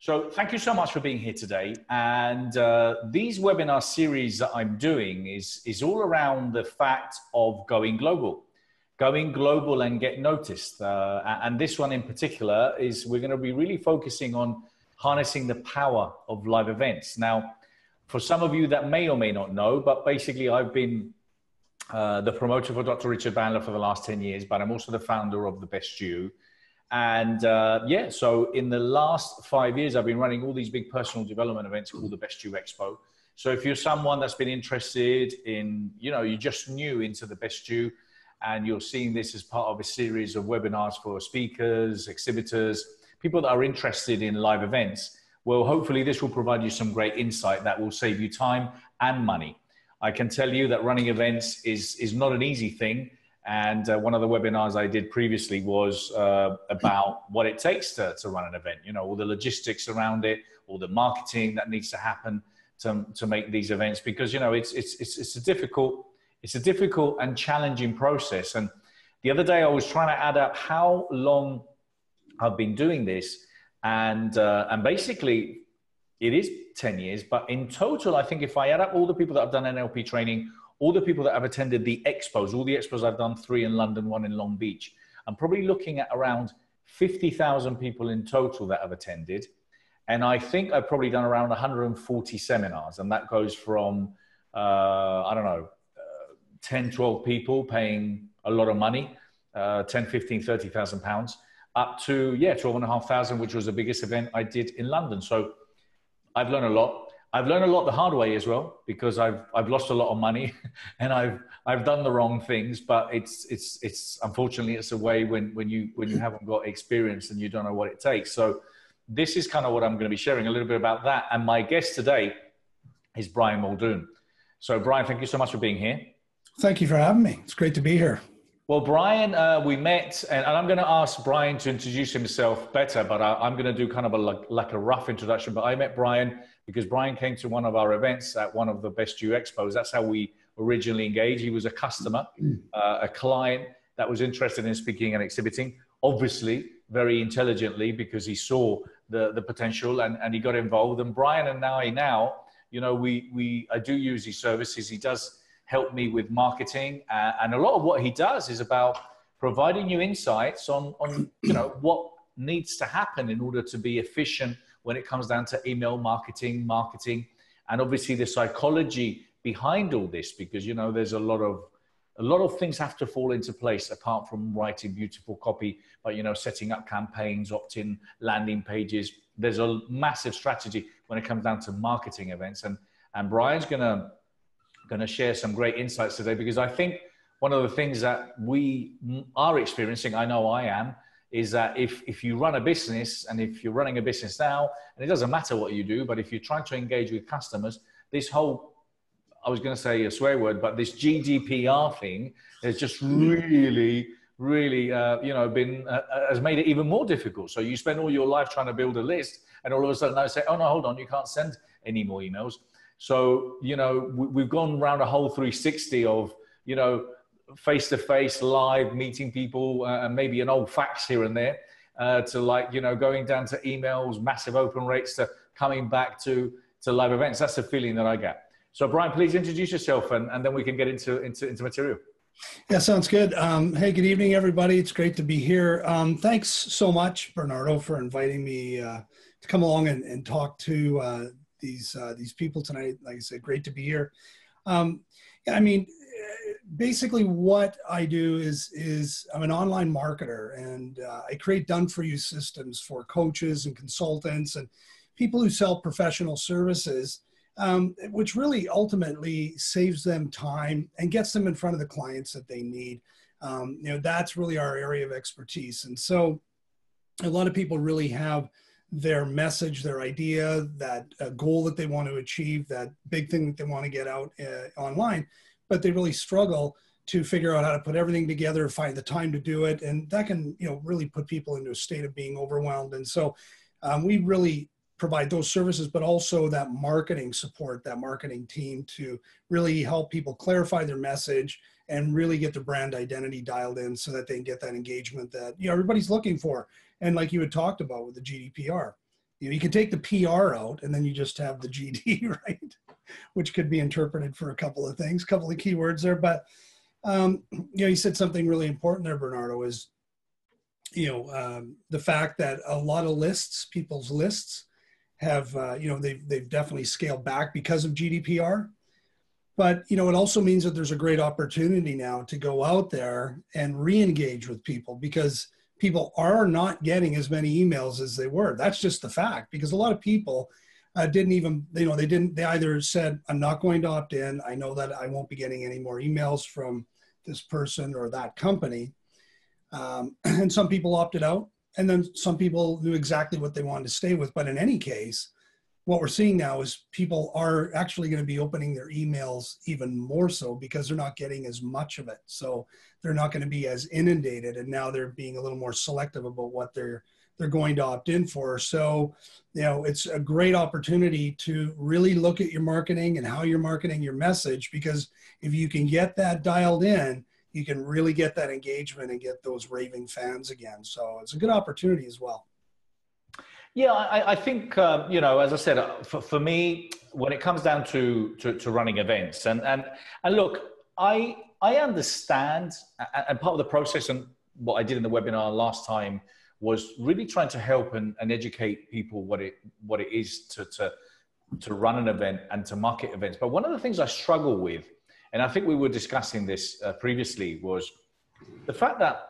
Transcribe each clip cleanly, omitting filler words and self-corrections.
So thank you so much for being here today. And these webinar series that I'm doing is all around the fact of going global and get noticed. And this one in particular is we're going to be really focusing on harnessing the power of live events. Now, for some of you that may or may not know, but basically I've been the promoter for Dr. Richard Bandler for the last 10 years, but I'm also the founder of the Best You. And yeah, so in the last 5 years, I've been running all these big personal development events called the Best You EXPO. So if you're someone that's been interested in, you're just new into the Best You and you're seeing this as part of a series of webinars for speakers, exhibitors, people that are interested in live events, well, hopefully this will provide you some great insight that will save you time and money. I can tell you that running events is not an easy thing. And one of the webinars I did previously was about what it takes to run an event, all the logistics around it, all the marketing that needs to happen to make these events, because, it's a difficult and challenging process. And the other day I was trying to add up how long I've been doing this. And basically it is 10 years, but in total, I think if I add up all the people that have done NLP training, all the people that have attended the expos, all the expos I've done, 3 in London, 1 in Long Beach, I'm probably looking at around 50,000 people in total that have attended. And I think I've probably done around 140 seminars. And that goes from, 10, 12 people paying a lot of money, 10, 15, 30,000 pounds, up to, 12,500, which was the biggest event I did in London. So I've learned a lot. I've learned a lot the hard way as well, because I've lost a lot of money and I've done the wrong things, but it's unfortunately it's a way when you haven't got experience and you don't know what it takes. So this is kind of what I'm going to be sharing a little bit about that. And my guest today is Brian Muldoon. So Brian, thank you so much for being here. Thank you for having me. It's great to be here. Well, Brian, we met, and I'm going to ask Brian to introduce himself better, but I'm going to do kind of like a rough introduction. But I met Brian because Brian came to one of our events at one of the Best You Expos. That's how we originally engaged. He was a customer, a client that was interested in speaking and exhibiting, obviously very intelligently, because he saw the potential and he got involved. And Brian and I I do use his services. He does help me with marketing, and a lot of what he does is about providing you insights on what needs to happen in order to be efficient when it comes down to email marketing, and obviously the psychology behind all this, because there's a lot of things have to fall into place apart from writing beautiful copy, but setting up campaigns, opt-in landing pages. There's a massive strategy when it comes down to marketing events, and Brian's gonna share some great insights today, because I think one of the things that we are experiencing, I know I am, is that if you run a business, and if you're running a business now, and it doesn't matter what you do, but if you're trying to engage with customers, this whole, I was going to say a swear word, but this GDPR thing has just really has made it even more difficult. So you spend all your life trying to build a list, and all of a sudden they say, oh no, hold on, you can't send any more emails. So, we've gone around a whole 360 of, face-to-face, live, meeting people, and maybe an old fax here and there, to going down to emails, massive open rates, to coming back to live events. That's the feeling that I get. So Brian, please introduce yourself, and then we can get into material. Yeah, sounds good. Hey, good evening, everybody. It's great to be here. Thanks so much, Bernardo, for inviting me to come along and talk to these people tonight. Like I said, great to be here. Basically what I do is I'm an online marketer, and I create done-for-you systems for coaches and consultants and people who sell professional services, which really ultimately saves them time and gets them in front of the clients that they need. That's really our area of expertise. And so a lot of people really have their message, their idea, that goal that they want to achieve, that big thing that they want to get out online, but they really struggle to figure out how to put everything together, find the time to do it. And that can, really put people into a state of being overwhelmed. And so we really provide those services, but also that marketing support, that marketing team to really help people clarify their message and really get their brand identity dialed in so that they can get that engagement that everybody's looking for. And like you had talked about with the GDPR, You can take the PR out and then you just have the GD, right? Which could be interpreted for a couple of things, a couple of keywords there. But, you said something really important there, Bernardo, is, the fact that a lot of people's lists have, they've definitely scaled back because of GDPR. But, it also means that there's a great opportunity now to go out there and re-engage with people, because people are not getting as many emails as they were. That's just the fact, because a lot of people they either said, I'm not going to opt in. I know that I won't be getting any more emails from this person or that company. And some people opted out, and then some people knew exactly what they wanted to stay with. But in any case, what we're seeing now is people are actually going to be opening their emails even more so, because they're not getting as much of it. So they're not going to be as inundated, and now they're being a little more selective about what they're going to opt in for. So, it's a great opportunity to really look at your marketing and how you're marketing your message, because if you can get that dialed in, you can really get that engagement and get those raving fans again. So it's a good opportunity as well. Yeah, I think, as I said, for me, when it comes down to running events, and look, I understand, and part of the process and what I did in the webinar last time was really trying to help and educate people what it is to run an event and to market events. But one of the things I struggle with, and I think we were discussing this previously, was the fact that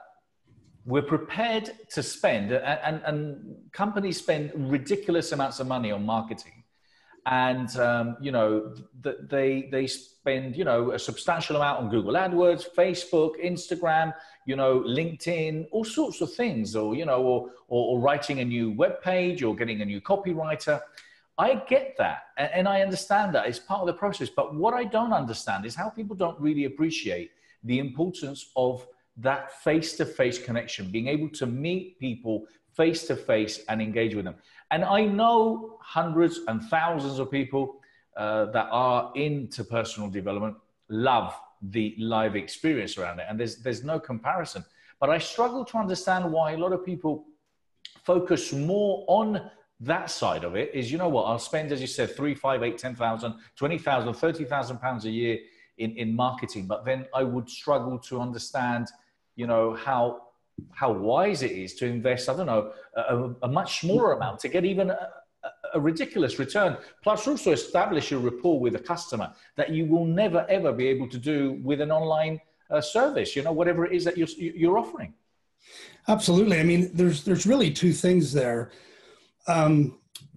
we're prepared to spend, and companies spend ridiculous amounts of money on marketing. And, they spend, a substantial amount on Google AdWords, Facebook, Instagram, LinkedIn, all sorts of things, or writing a new web page or getting a new copywriter. I get that. And I understand that it's part of the process. But what I don't understand is how people don't really appreciate the importance of that face-to-face connection, being able to meet people face-to-face and engage with them. And I know hundreds and thousands of people that are into personal development love the live experience around it. And there's no comparison. But I struggle to understand why a lot of people focus more on that side of it. Is, I'll spend, as you said, 3, 5, 8, 10,000, 20,000, 30,000 pounds a year in marketing. But then I would struggle to understand how wise it is to invest, I don't know, a much smaller amount to get even a ridiculous return, plus also establish a rapport with a customer that you will never, ever be able to do with an online service, whatever it is that you're offering. Absolutely. I mean, there's really two things there.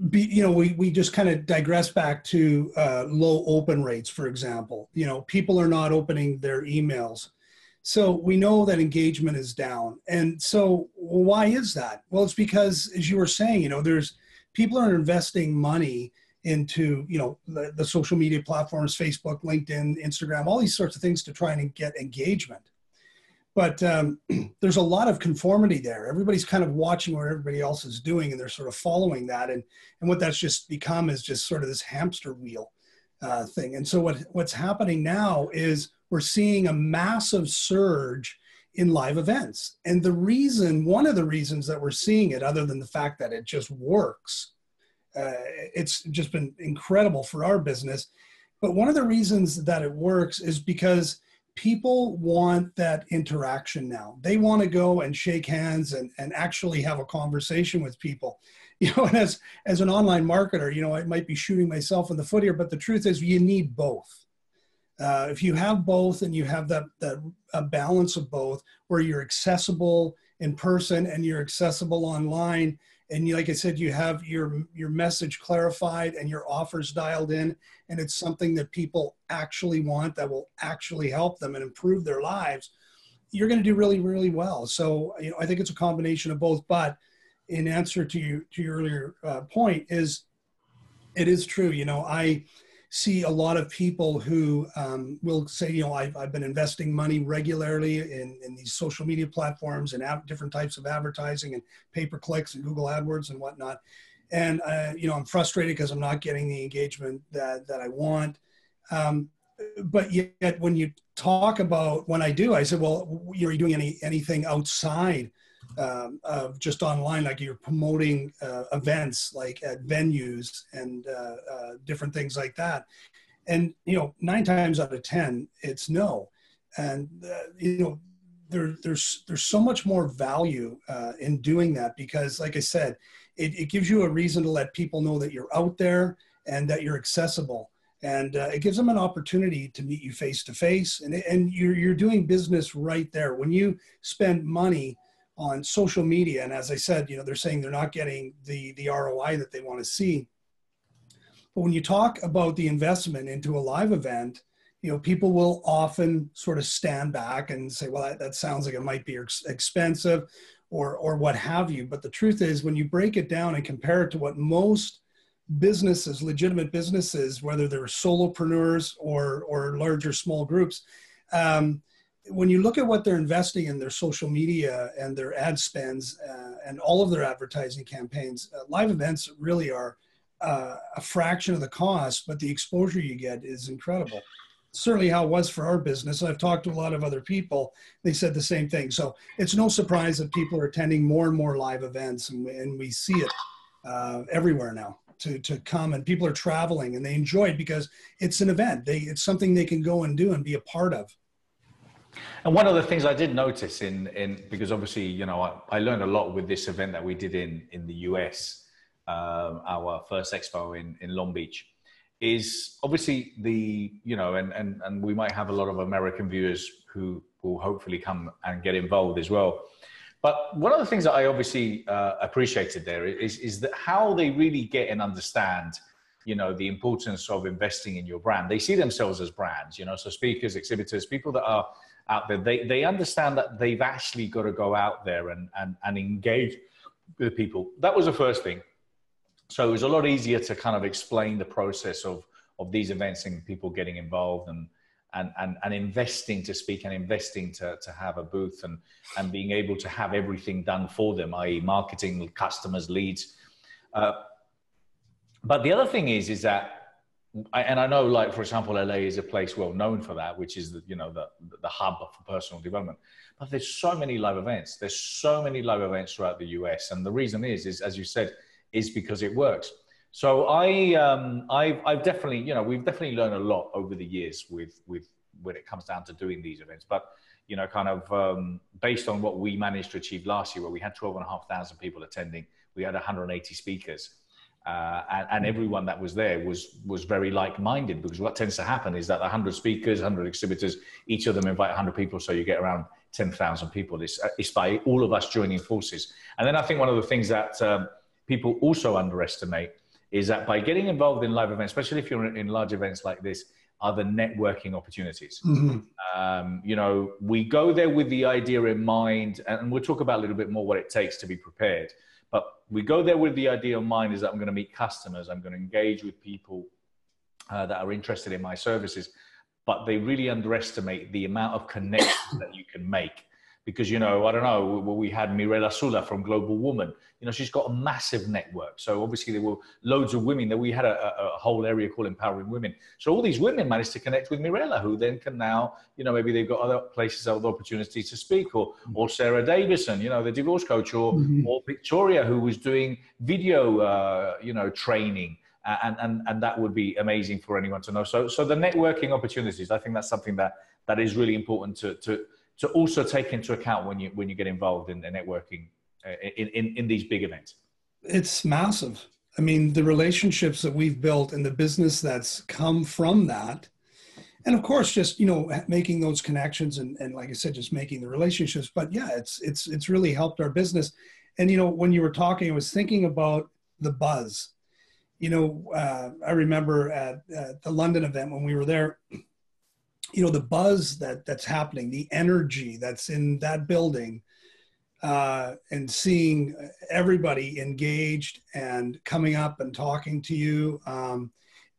We just kind of digress back to low open rates, for example. People are not opening their emails. So we know that engagement is down. And so why is that? Well, it's because, as you were saying, people are investing money into, the social media platforms, Facebook, LinkedIn, Instagram, all these sorts of things to try and get engagement. But there's a lot of conformity there. Everybody's kind of watching what everybody else is doing, and they're sort of following that. And what that's just become is just sort of this hamster wheel thing. And so what's happening now is we're seeing a massive surge in live events. And one of the reasons that we're seeing it, other than the fact that it just works, it's just been incredible for our business. But one of the reasons that it works is because people want that interaction now. They want to go and shake hands and actually have a conversation with people. And as an online marketer, I might be shooting myself in the foot here, but the truth is you need both. If you have both and you have that a balance of both, where you're accessible in person and you're accessible online, and like I said, you have your message clarified and your offers dialed in, and it's something that people actually want, that will actually help them and improve their lives, you're going to do really, really well. So, I think it's a combination of both. But in answer to your earlier point, it is true. I see a lot of people who will say, I've been investing money regularly in these social media platforms and different types of advertising and pay-per-clicks and Google AdWords and whatnot. And, I'm frustrated because I'm not getting the engagement that I want. But yet when you talk about when I do, I said, well, are you doing anything outside of just online, like you're promoting events like at venues and different things like that. And, 9 times out of 10, it's no. And, there's so much more value in doing that because, like I said, it gives you a reason to let people know that you're out there and that you're accessible. And it gives them an opportunity to meet you face to face. And you're doing business right there. When you spend money on social media, and as I said, they're saying they're not getting the ROI that they want to see. But when you talk about the investment into a live event, people will often sort of stand back and say, well, that sounds like it might be expensive or what have you. But the truth is, when you break it down and compare it to what most businesses, legitimate businesses, whether they're solopreneurs or large or small groups, when you look at what they're investing in their social media and their ad spends and all of their advertising campaigns, live events really are a fraction of the cost, but the exposure you get is incredible. Certainly how it was for our business. I've talked to a lot of other people. They said the same thing. So it's no surprise that people are attending more and more live events, and we see it everywhere now to come, and people are traveling and they enjoy it because it's an event. It's something they can go and do and be a part of. And one of the things I did notice because obviously, I learned a lot with this event that we did in the US, our first expo in Long Beach, is obviously and we might have a lot of American viewers who will hopefully come and get involved as well. But one of the things that I obviously appreciated there is that how they really get and understand, the importance of investing in your brand. They see themselves as brands, so speakers, exhibitors, people that are out there, they understand that they've actually got to go out there and engage with people. That was the first thing. So it was a lot easier to kind of explain the process of these events and people getting involved and investing to speak and investing to have a booth and being able to have everything done for them, i.e. marketing, customers, leads. But the other thing is that, and I know, like, for example, LA is a place well known for that, which is the hub for personal development. But there's so many live events. There's so many live events throughout the US. And the reason is as you said, is because it works. So I've definitely, we've definitely learned a lot over the years with when it comes down to doing these events. But, based on what we managed to achieve last year, where we had 12,500 people attending, we had 180 speakers. And everyone that was there was very like-minded, because what tends to happen is that 100 speakers, 100 exhibitors, each of them invite 100 people. So you get around 10,000 people. It's by all of us joining forces. And then I think one of the things that people also underestimate is that by getting involved in live events, especially if you're in large events like this, are the networking opportunities. Mm-hmm. We go there with the idea in mind, and we'll talk about a little bit more what it takes to be prepared. But we go there with the idea in mind is that I'm going to meet customers, I'm going to engage with people that are interested in my services, but they really underestimate the amount of connections that you can make. Because, I don't know, we had Mirella Sula from Global Woman. She's got a massive network. So obviously there were loads of women that we had a whole area called Empowering Women. So all these women managed to connect with Mirella, who then can now, maybe they've got other places, other opportunities to speak, or Sarah Davison, the divorce coach, or Victoria, who was doing video, training. And that would be amazing for anyone to know. So the networking opportunities, I think that's something that is really important to also take into account when you get involved in the networking in these big events. It's massive. I mean, the relationships that we've built and the business that's come from that, and of course, just making those connections and like I said, just making the relationships. But yeah, it's really helped our business. And when you were talking, I was thinking about the buzz. I remember at the London event when we were there. The buzz that's happening, the energy that's in that building, and seeing everybody engaged and coming up and talking to you. And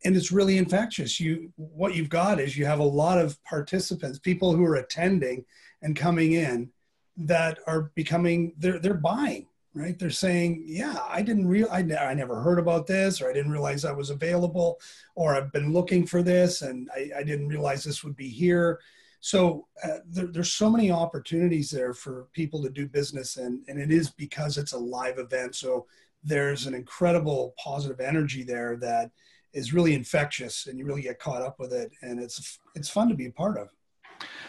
it's really infectious. What you've got is you have a lot of participants, people who are attending and coming in that are becoming, they're buying, right? They're saying, yeah, I never heard about this, or I didn't realize I was available, or I've been looking for this and I didn't realize this would be here. So there's so many opportunities there for people to do business, and it is because it's a live event. So there's an incredible positive energy there that is really infectious, and you really get caught up with it, and it's fun to be a part of.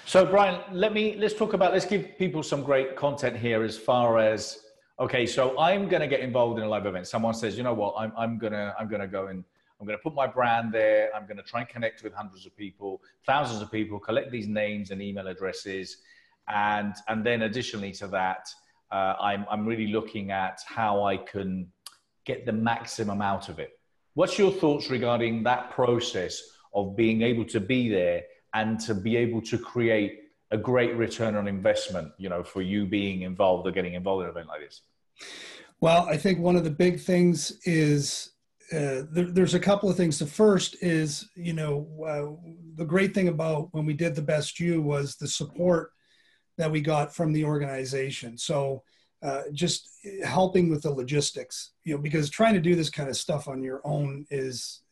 So Brian, let's give people some great content here as far as, okay, so I'm going to get involved in a live event. Someone says, you know what, I'm going to go and I'm going to put my brand there. I'm going to try and connect with hundreds of people, thousands of people, collect these names and email addresses. And then additionally to that, I'm really looking at how I can get the maximum out of it. What's your thoughts regarding that process of being able to be there and to be able to create a great return on investment, you know, for you being involved or getting involved in an event like this? Well, I think one of the big things is there's a couple of things. The first is, you know, the great thing about when we did the Best You was the support that we got from the organization. So just helping with the logistics, you know, because trying to do this kind of stuff on your own I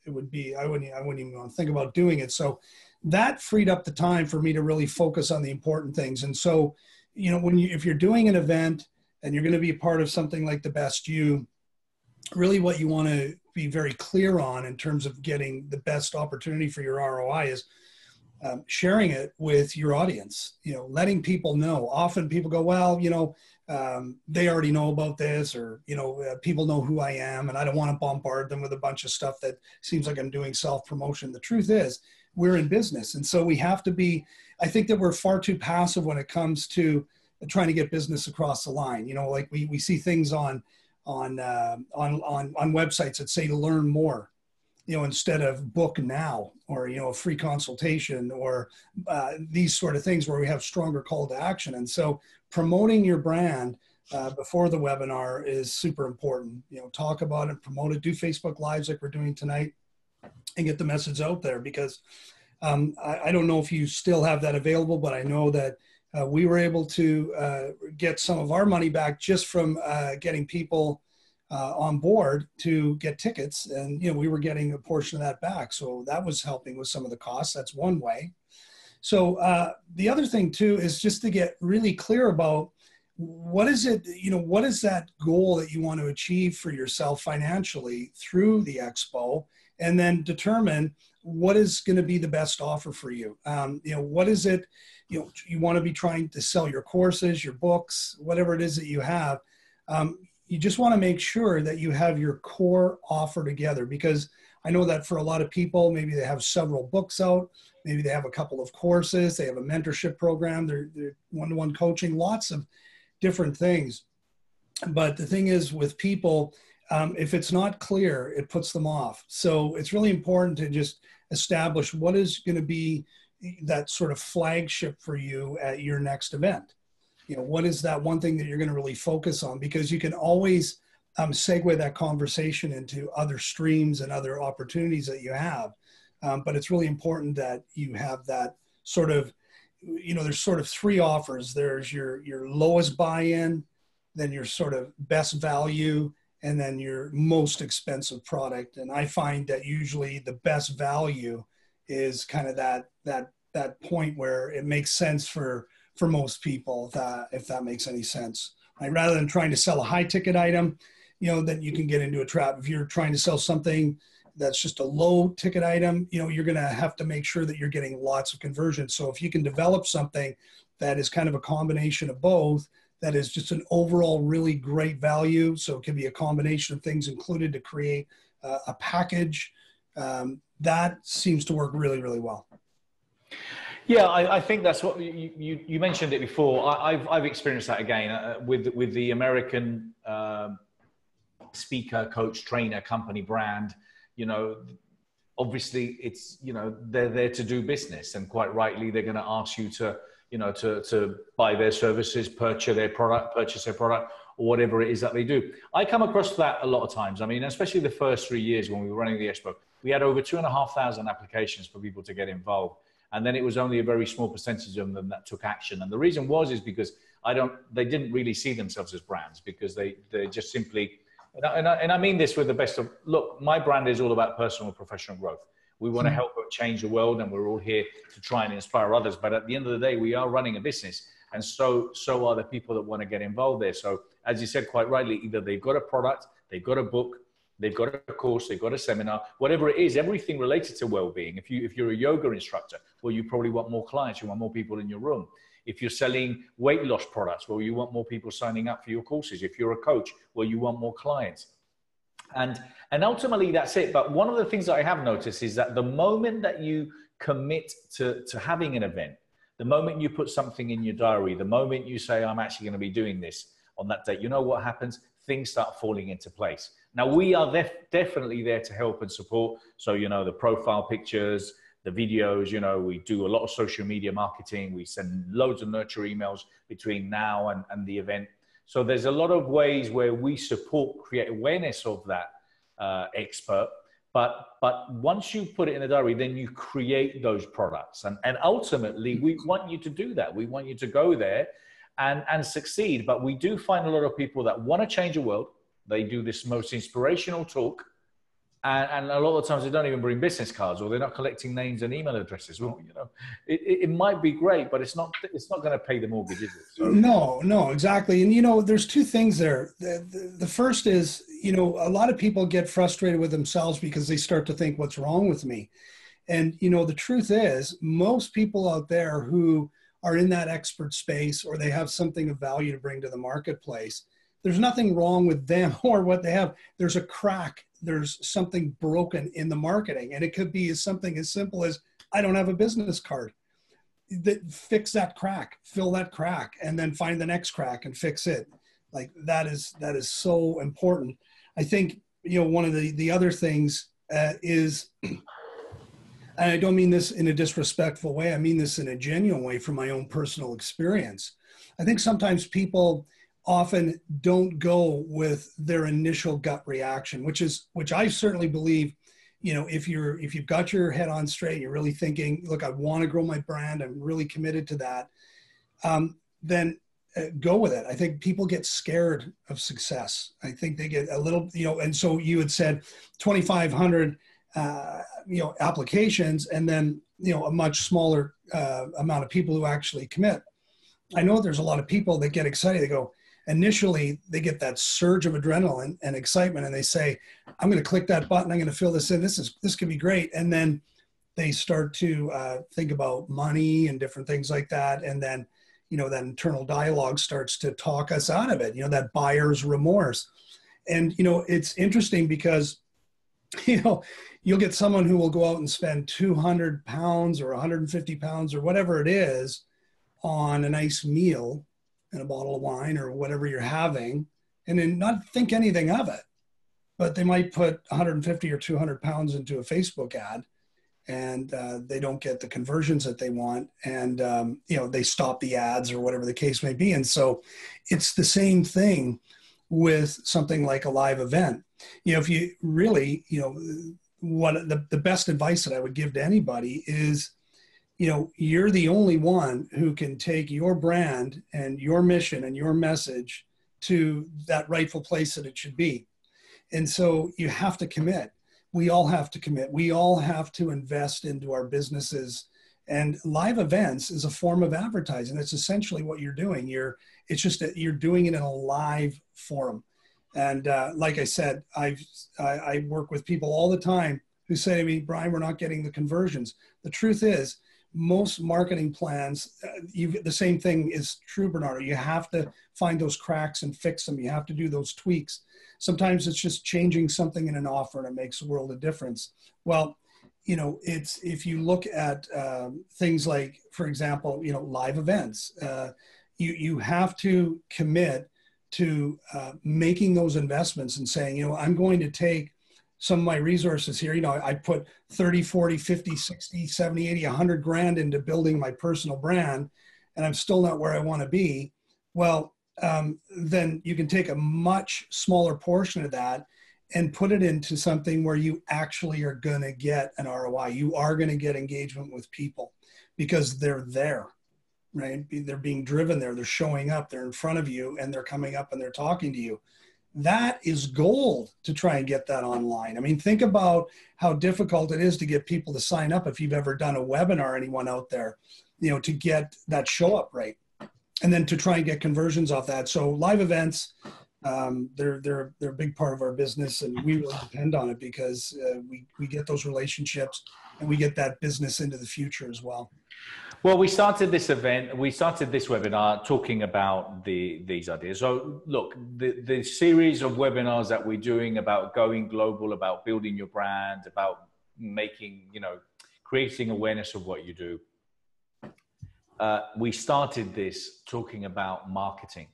wouldn't even want to think about doing it. So that freed up the time for me to really focus on the important things. And so, you know, if you're doing an event and you're going to be a part of something like the Best You, really what you want to be very clear on in terms of getting the best opportunity for your ROI is sharing it with your audience, you know, letting people know. Often people go, well, you know, they already know about this, or, you know, people know who I am and I don't want to bombard them with a bunch of stuff that seems like I'm doing self-promotion. The truth is we're in business. And so we have to be, I think that we're far too passive when it comes to trying to get business across the line. You know, like we see things on websites that say to learn more, you know, instead of book now, or, you know, a free consultation, or these sort of things where we have stronger call to action. And so promoting your brand before the webinar is super important. You know, talk about it, promote it, do Facebook Lives like we're doing tonight, and get the message out there. Because I don't know if you still have that available, but I know that we were able to get some of our money back just from getting people on board to get tickets. And, you know, we were getting a portion of that back. So that was helping with some of the costs. That's one way. So the other thing too is just to get really clear about what is it, you know, what is that goal that you want to achieve for yourself financially through the expo, and then determine what is going to be the best offer for you. You know, what is it, you know, you want to be trying to sell your courses, your books, whatever it is that you have. You just want to make sure that you have your core offer together, because I know that for a lot of people, maybe they have several books out, maybe they have a couple of courses, they have a mentorship program, they're one-to-one coaching, lots of different things. But the thing is with people, if it's not clear, it puts them off. So it's really important to just establish what is going to be that sort of flagship for you at your next event. You know, what is that one thing that you're going to really focus on? Because you can always segue that conversation into other streams and other opportunities that you have. But it's really important that you have that sort of, you know, there's sort of three offers. There's your lowest buy-in, then your sort of best value, and then your most expensive product. And I find that usually the best value is kind of that point where it makes sense for most people, if that makes any sense. Right? Rather than trying to sell a high ticket item, you know, then you can get into a trap. If you're trying to sell something that's just a low ticket item, you know, you're going to have to make sure that you're getting lots of conversions. So if you can develop something that is kind of a combination of both, that is just an overall really great value. So it can be a combination of things included to create a package that seems to work really, really well. Yeah, I think that's what you mentioned it before. I've experienced that again with the American speaker, coach, trainer company brand. You know, obviously it's, you know, they're there to do business, and quite rightly they're going to ask you to, you know, to buy their services, purchase their product, or whatever it is that they do. I come across that a lot of times. I mean, especially the first 3 years when we were running the expo, we had over 2,500 applications for people to get involved. And then it was only a very small percentage of them that took action. And the reason is because they didn't really see themselves as brands, because they just simply, and I mean this with the best of, look, my brand is all about personal and professional growth. We want to help change the world, and we're all here to try and inspire others. But at the end of the day, we are running a business, and so are the people that want to get involved there. So as you said quite rightly, either they've got a product, they've got a book, they've got a course, they've got a seminar, whatever it is, everything related to well-being. If you're a yoga instructor, well, you probably want more clients, you want more people in your room. If you're selling weight loss products, well, you want more people signing up for your courses. If you're a coach, well, you want more clients. And ultimately that's it. But one of the things that I have noticed is that the moment that you commit to having an event, the moment you put something in your diary, the moment you say, I'm actually going to be doing this on that date, you know what happens? Things start falling into place. Now, we are definitely there to help and support. So, the profile pictures, the videos, we do a lot of social media marketing. We send loads of nurture emails between now and the event. So there's a lot of ways where we support, create awareness of that expert. But once you put it in a diary, then you create those products. And ultimately, we want you to do that. We want you to go there and succeed. But we do find a lot of people that want to change the world. They do this most inspirational talk. And a lot of the times they don't even bring business cards, or they're not collecting names and email addresses. Well, it might be great, but it's not going to pay the mortgage, is it? So. No, exactly. And, there's two things there. The first is, a lot of people get frustrated with themselves because they start to think, what's wrong with me? And, the truth is, most people out there who are in that expert space, or they have something of value to bring to the marketplace, there's nothing wrong with them or what they have. There's a crack. There's something broken in the marketing. And it could be something as simple as, I don't have a business card. Fix that crack, fill that crack, and then find the next crack and fix it. Like that is so important. I think, one of the other things is, and I don't mean this in a disrespectful way, I mean this in a genuine way from my own personal experience. I think sometimes people often don't go with their initial gut reaction, which I certainly believe, if you've got your head on straight, you're really thinking, look, I want to grow my brand, I'm really committed to that, then go with it. I think people get scared of success. I think they get a little, and so you had said 2,500, applications, and then, a much smaller amount of people who actually commit. I know there's a lot of people that get excited. They go, initially, they get that surge of adrenaline and excitement, and they say, I'm going to click that button. I'm going to fill this in. This could be great. And then they start to think about money and different things like that. And then, that internal dialogue starts to talk us out of it, that buyer's remorse. And, it's interesting because, you'll get someone who will go out and spend 200 pounds or 150 pounds or whatever it is on a nice meal and a bottle of wine or whatever you're having, and then not think anything of it. But they might put 150 or 200 pounds into a Facebook ad, and they don't get the conversions that they want. And, they stop the ads or whatever the case may be. And so it's the same thing with something like a live event. If you really, what the best advice that I would give to anybody is, you're the only one who can take your brand and your mission and your message to that rightful place that it should be. And so you have to commit. We all have to commit. We all have to invest into our businesses. And live events is a form of advertising. That's essentially what you're doing. It's just that you're doing it in a live forum. And like I said, I work with people all the time who say to me, Brian, we're not getting the conversions. The truth is, most marketing plans, the same thing is true, Bernardo. You have to find those cracks and fix them. You have to do those tweaks. Sometimes it's just changing something in an offer and it makes a world of difference. Well, if you look at things like, for example, live events, you have to commit to making those investments and saying, I'm going to take some of my resources here. I put 30, 40, 50, 60, 70, 80, 100 grand into building my personal brand, and I'm still not where I want to be. Well, then you can take a much smaller portion of that and put it into something where you actually are going to get an ROI. You are going to get engagement with people because they're there, right? They're being driven there. They're showing up. They're in front of you, and they're coming up and they're talking to you. that is gold to try and get that online. I mean, think about how difficult it is to get people to sign up if you've ever done a webinar, anyone out there, you know, to get that show up rate, and then to try and get conversions off that. So live events, they're a big part of our business, and we really depend on it because we get those relationships and we get that business into the future as well. Well, we started this webinar talking about these ideas. So look, the series of webinars that we're doing about going global, about building your brand, about making, you know, creating awareness of what you do. We started this talking about marketing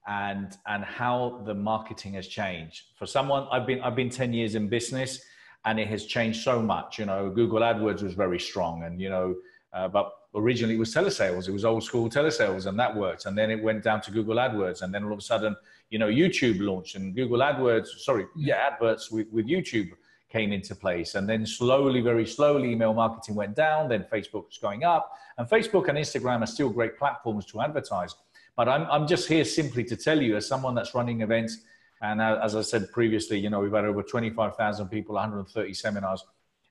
and how the marketing has changed. For someone, I've been 10 years in business, and it has changed so much. You know, Google AdWords was very strong, and, you know, but originally it was telesales. It was old school telesales, and that worked. And then it went down to Google AdWords. And then all of a sudden, you know, YouTube launched, and Google AdWords, adverts with YouTube came into place. And then slowly, very slowly, email marketing went down. Then Facebook was going up, and Facebook and Instagram are still great platforms to advertise. But I'm just here simply to tell you, as someone that's running events, and as I said previously, you know, we've had over 25,000 people, 130 seminars.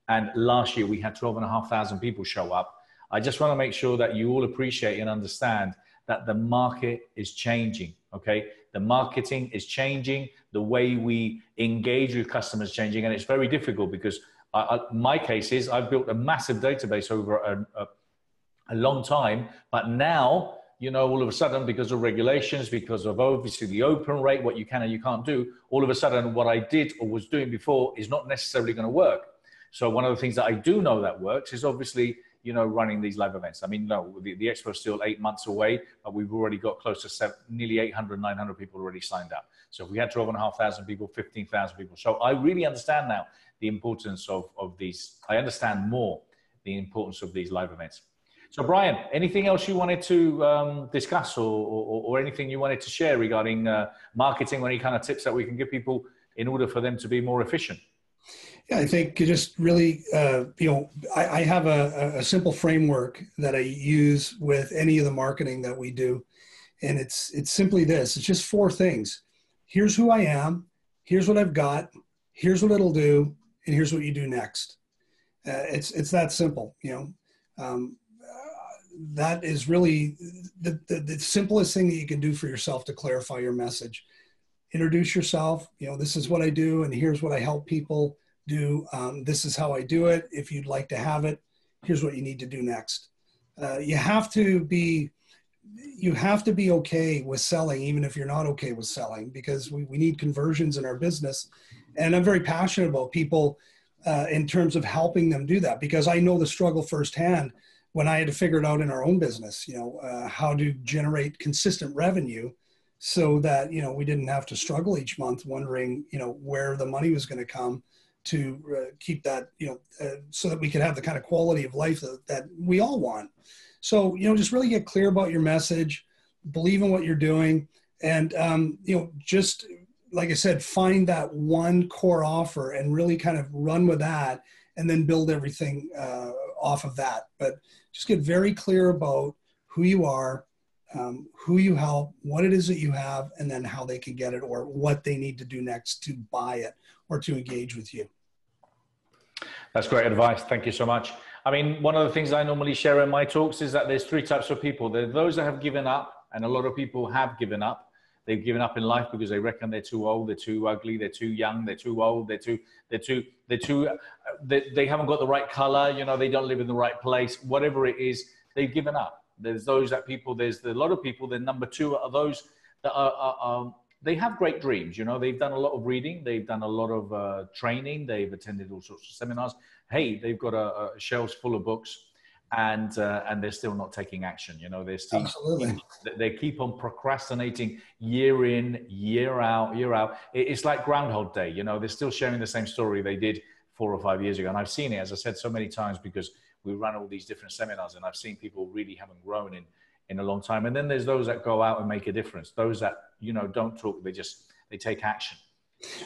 And last year we had 12,500 people show up. I just want to make sure that you all appreciate and understand that the market is changing, okay? The marketing is changing. The way we engage with customers is changing. And it's very difficult because my case is I've built a massive database over a long time, but now, you know, all of a sudden, because of regulations, because of obviously the open rate, what you can and you can't do, all of a sudden what I did or was doing before is not necessarily going to work. So one of the things that I do know that works is obviously, you know, running these live events. I mean, no, the expo is still 8 months away, but we've already got close to nearly 800, 900 people already signed up. So if we had 12,500 people, 15,000 people. So I really understand now the importance of these. I understand more the importance of these live events. So Brian, anything else you wanted to discuss or anything you wanted to share regarding marketing, or any kind of tips that we can give people in order for them to be more efficient? Yeah, I think just really, you know, I have a simple framework that I use with any of the marketing that we do. And it's simply this. It's just 4 things. Here's who I am. Here's what I've got. Here's what it'll do. And here's what you do next. It's that simple, you know. That is really the simplest thing that you can do for yourself to clarify your message. Introduce yourself. You know, this is what I do, and here's what I help people do. This is how I do it. If you'd like to have it, here's what you need to do next. You have to be okay with selling, even if you're not okay with selling, because we need conversions in our business. And I'm very passionate about people in terms of helping them do that, because I know the struggle firsthand when I had to figure it out in our own business, you know, how to generate consistent revenue so that, you know, we didn't have to struggle each month wondering, you know, where the money was going to come to keep that, you know, so that we could have the kind of quality of life that we all want. So, you know, just really get clear about your message, believe in what you're doing, and, you know, just like I said, find that one core offer and really kind of run with that, and then build everything off of that. But just get very clear about who you are, who you help, what it is that you have, and then how they can get it, or what they need to do next to buy it or to engage with you. That's great advice. Thank you so much. I mean, one of the things I normally share in my talks is that there's 3 types of people. There are those that have given up, and a lot of people have given up. They've given up in life because they reckon they're too old, they're too ugly, they're too young, they're too old, they haven't got the right color, you know, they don't live in the right place, whatever it is, they've given up. There's those that people, there's a lot of people, then number 2 are those that are they have great dreams, you know, they've done a lot of reading, they've done a lot of training, they've attended all sorts of seminars. Hey, they've got a shelves full of books, and they're still not taking action. You know, they're still, absolutely, they keep on procrastinating year in, year out, year out. It's like Groundhog Day. You know, they're still sharing the same story they did 4 or 5 years ago. And I've seen it, as I said, so many times, because we run all these different seminars, and I've seen people really haven't grown in a long time. And then there's those that go out and make a difference. Those that, you know, don't talk, they take action.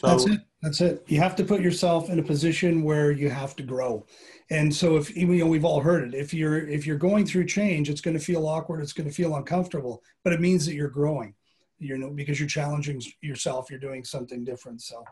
So, that's it. You have to put yourself in a position where you have to grow. And so if, you know, we've all heard it, if you're going through change, it's going to feel awkward. It's going to feel uncomfortable, but it means that you're growing. because you're challenging yourself, you're doing something different. So,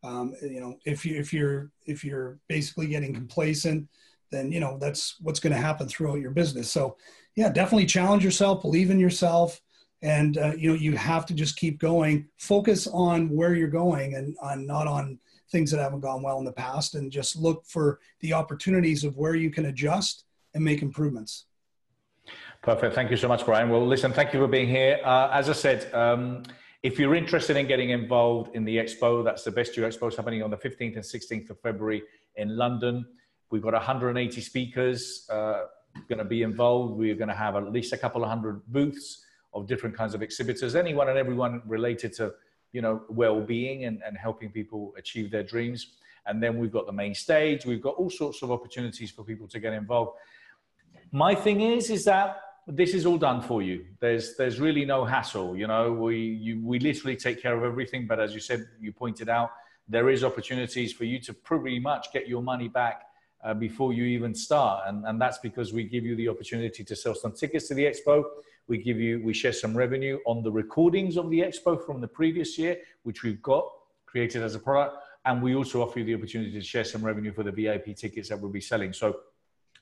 if you're basically getting complacent, then, that's what's going to happen throughout your business. So yeah, definitely challenge yourself, believe in yourself. And, you have to just keep going, focus on where you're going and not on things that haven't gone well in the past, and just look for the opportunities of where you can adjust and make improvements. Perfect. Thank you so much, Brian. Well, listen, thank you for being here. As I said, if you're interested in getting involved in the Expo, that's the Best You EXPO happening on the 15th and 16th of February in London. We've got 180 speakers going to be involved. We're going to have at least a couple of hundred booths of different kinds of exhibitors, anyone and everyone related to, well-being and helping people achieve their dreams. And then we've got the main stage. We've got all sorts of opportunities for people to get involved. My thing is that this is all done for you. There's really no hassle. We literally take care of everything. But as you said, you pointed out, there is opportunities for you to pretty much get your money back before you even start. And that's because we give you the opportunity to sell some tickets to the Expo. We share some revenue on the recordings of the Expo from the previous year, which we've got created as a product. And we also offer you the opportunity to share some revenue for the VIP tickets that we'll be selling. So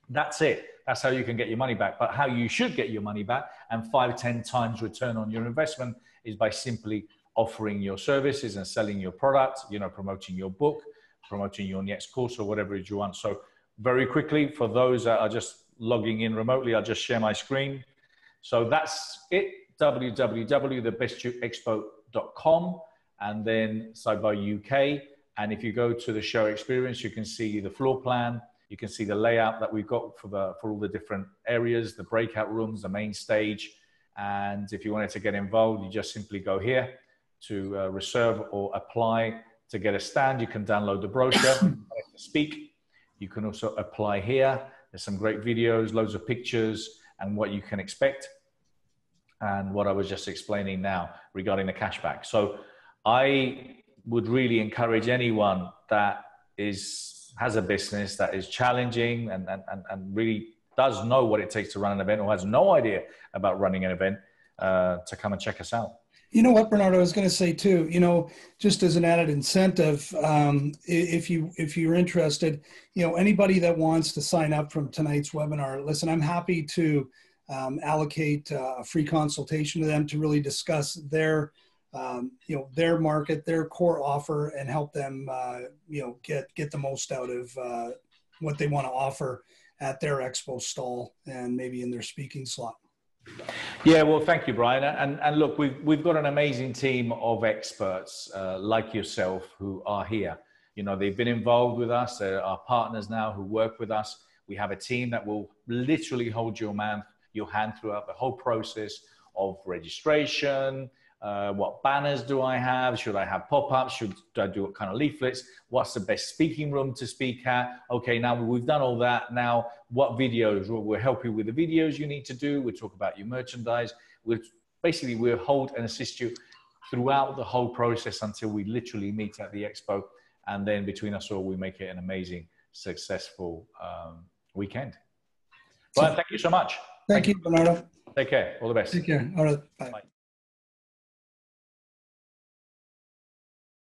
that's it. That's how you can get your money back. But how you should get your money back and 5-10 times return on your investment is by simply offering your services and selling your product, promoting your book, promoting your next course or whatever it is you want. So very quickly, for those that are just logging in remotely, I'll just share my screen. So that's it, www.thebestyouexpo.com, and then sidebar UK. And if you go to the show experience, you can see the floor plan. You can see the layout that we've got for all the different areas, the breakout rooms, the main stage. And if you wanted to get involved, you just simply go here to reserve or apply to get a stand. You can download the brochure to speak. You can also apply here. There's some great videos, loads of pictures, and what you can expect. And what I was just explaining now regarding the cashback. So I would really encourage anyone that has a business that is challenging and really does know what it takes to run an event, or has no idea about running an event, to come and check us out. You know what, Bernardo, I was going to say too, just as an added incentive, if you're interested, anybody that wants to sign up from tonight's webinar, listen, I'm happy to allocate a free consultation to them to really discuss their market, their core offer, and help them, get the most out of what they want to offer at their expo stall and maybe in their speaking slot. Yeah, well, thank you, Brian. And look, we've got an amazing team of experts like yourself who are here. They've been involved with us. They're our partners now who work with us. We have a team that will literally hold your hand throughout the whole process of registration. What banners do I have? Should I have pop-ups? Should I do what kind of leaflets? What's the best speaking room to speak at? Okay, now we've done all that. Now, what videos? We'll help you with the videos you need to do. We'll talk about your merchandise. We'll hold and assist you throughout the whole process until we literally meet at the Expo. And then between us all, we make it an amazing, successful weekend. Brian, thank you so much. Thank you, Bernardo. Take care. All the best. Take care. All right. Bye. Bye.